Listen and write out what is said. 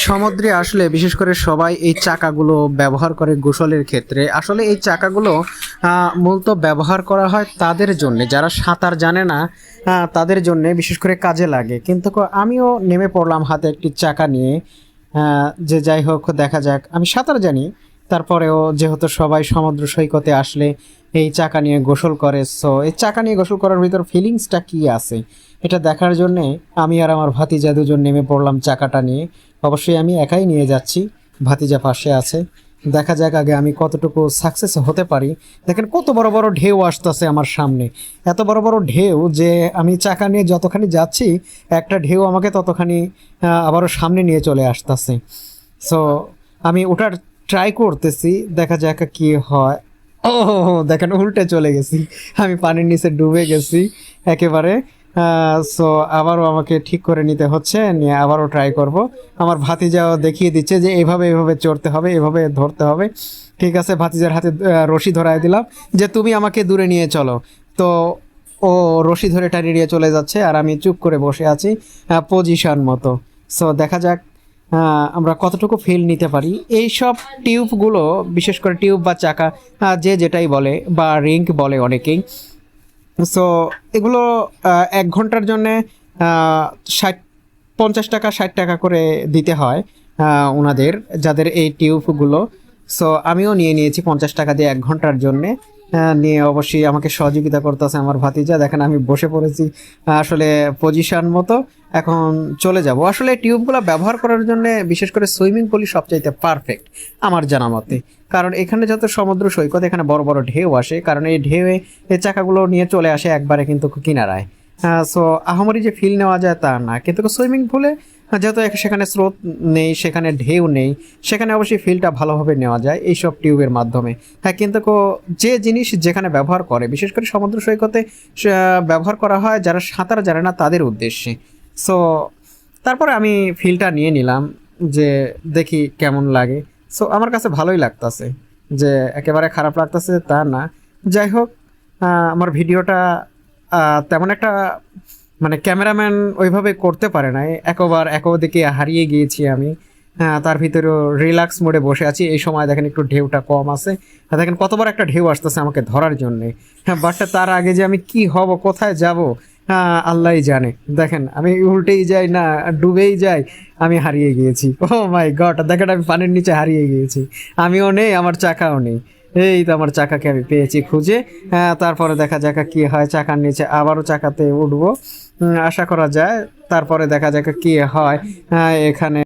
সমুদ্রে আসলে বিশেষ করে সবাই এই চাকাগুলো ব্যবহার করে গোসলের ক্ষেত্রে। আসলে এই চাকাগুলো মূলত ব্যবহার করা হয় তাদের জন্য যারা সাঁতার জানে না, তাদের জন্য বিশেষ করে কাজে লাগে। কিন্তু আমিও নেমে পড়লাম হাতে একটি চাকা নিয়ে। যে যাই হোক, দেখা যাক। আমি সাঁতার জানি, তারপরেও যেহেতু সবাই সমুদ্র সৈকতে আসলে এই চাকা নিয়ে গোসল করে, সো এই চাকা নিয়ে গোসল করার ভিতর ফিলিংসটা কী আছে এটা দেখার জন্যে আমি আর আমার ভাতিজা দুজন নেমে পড়লাম চাকাটা নিয়ে। অবশ্যই আমি একাই নিয়ে যাচ্ছি, ভাতিজা পাশে আছে। দেখা যাক আগে আমি কতটুকু সাকসেস হতে পারি। দেখেন কত বড় বড় ঢেউ আসতেছে আমার সামনে, এত বড় বড় ঢেউ যে আমি চাকা নিয়ে যতখানি যাচ্ছি একটা ঢেউ আমাকে ততখানি আবারও সামনে নিয়ে চলে আসতেছে। সো আমি ওটার ট্রাই করতেছি, দেখা যাক কি হয়। ও দেখেন উল্টে চলে গেছি, আমি পানির নিচে ডুবে গেছি একেবারে। সো আবারও আমাকে ঠিক করে নিতে হচ্ছে, নিয়ে আবারও ট্রাই করব। আমার ভাতিজাও দেখিয়ে দিচ্ছে যে এভাবে এভাবে চড়তে হবে, এভাবে ধরতে হবে। ঠিক আছে, ভাতিজার হাতে রশি ধরায় দিলাম যে তুমি আমাকে দূরে নিয়ে চলো। তো ও রশি ধরে টানিয়ে নিয়ে চলে যাচ্ছে আর আমি চুপ করে বসে আছি পজিশন মতো। সো দেখা যাক আমরা কতটুকু ফিল নিতে পারি। এই সব টিউবগুলো, বিশেষ করে টিউব বা চাকা, যে যেটাই বলে বা রিংক বলে অনেকেই। সো এগুলো 1 ঘন্টার জন্যে 50 টাকা 60 টাকা করে দিতে হয় ওনাদের, যাদের এই টিউবগুলো। সো আমিও নিয়ে নিয়েছি 50 টাকা দিয়ে 1 ঘন্টার জন্যে। নিয়ে অবশ্যই আমাকে সহযোগিতা করতেছে আমার ভাতিজা। দেখেন আমি বসে পড়েছি আসলে পজিশন মতো। এখন চলে যাব। আসলে টিউবগুলো ব্যবহার করার জন্য বিশেষ করে সুইমিং পুলই সবচাইতে পারফেক্ট আমার জানা মতে। কারণ এখানে যত সমুদ্র সৈকত, এখানে বড় বড় ঢেউ আসে, কারণ এই ঢেউয়ে এই চাকাগুলো নিয়ে চলে আসে একবারে কিন্তু কিনারায়। সো আহামরি যে ফিল নেওয়া যায় তা না, কিন্তু সুইমিং পুলে যেহেতু সেখানে স্রোত নেই, সেখানে ঢেউ নেই, সেখানে অবশ্যই ফিলটা ভালোভাবে নেওয়া যায় এইসব টিউবের মাধ্যমে। হ্যাঁ, কিন্তু যে জিনিস যেখানে ব্যবহার করে, বিশেষ করে সমুদ্র সৈকতে ব্যবহার করা হয় যারা সাঁতার জানে না তাদের উদ্দেশ্যে। সো তারপরে আমি ফিলটা নিয়ে নিলাম যে দেখি কেমন লাগে। সো আমার কাছে ভালোই লাগতেছে, যে একেবারে খারাপ লাগতেছে তা না। যাই হোক, আমার ভিডিওটা তেমন একটা মানে ক্যামেরাম্যান ওইভাবে করতে পারে নাই, একদিকে হারিয়ে গিয়েছি আমি। তার ভিতরেও রিল্যাক্স মোডে বসে আছি। এই সময় দেখেন একটু ঢেউটা কম আছে, দেখেন কতবার একটা ঢেউ আসতেছে আমাকে ধরার জন্যে। বাট তার আগে যে আমি কি হব, কোথায় যাব, আল্লাহই জানে। দেখেন আমি উল্টেই যাই না ডুবেই যাই, আমি হারিয়ে গিয়েছি। ও মাই গড, দেখেন আমি পানির নিচে হারিয়ে গিয়েছি। আমিও নেই, আমার চাকাও নেই। এই তো আমার চাকাকে আমি পেয়েছি খুঁজে। তারপরে দেখা যাক কি হয়, চাকার নিচে আবারও চাকাতে উঠবো আশা করা যায়। তারপরে দেখা যাক কি হয় এখানে।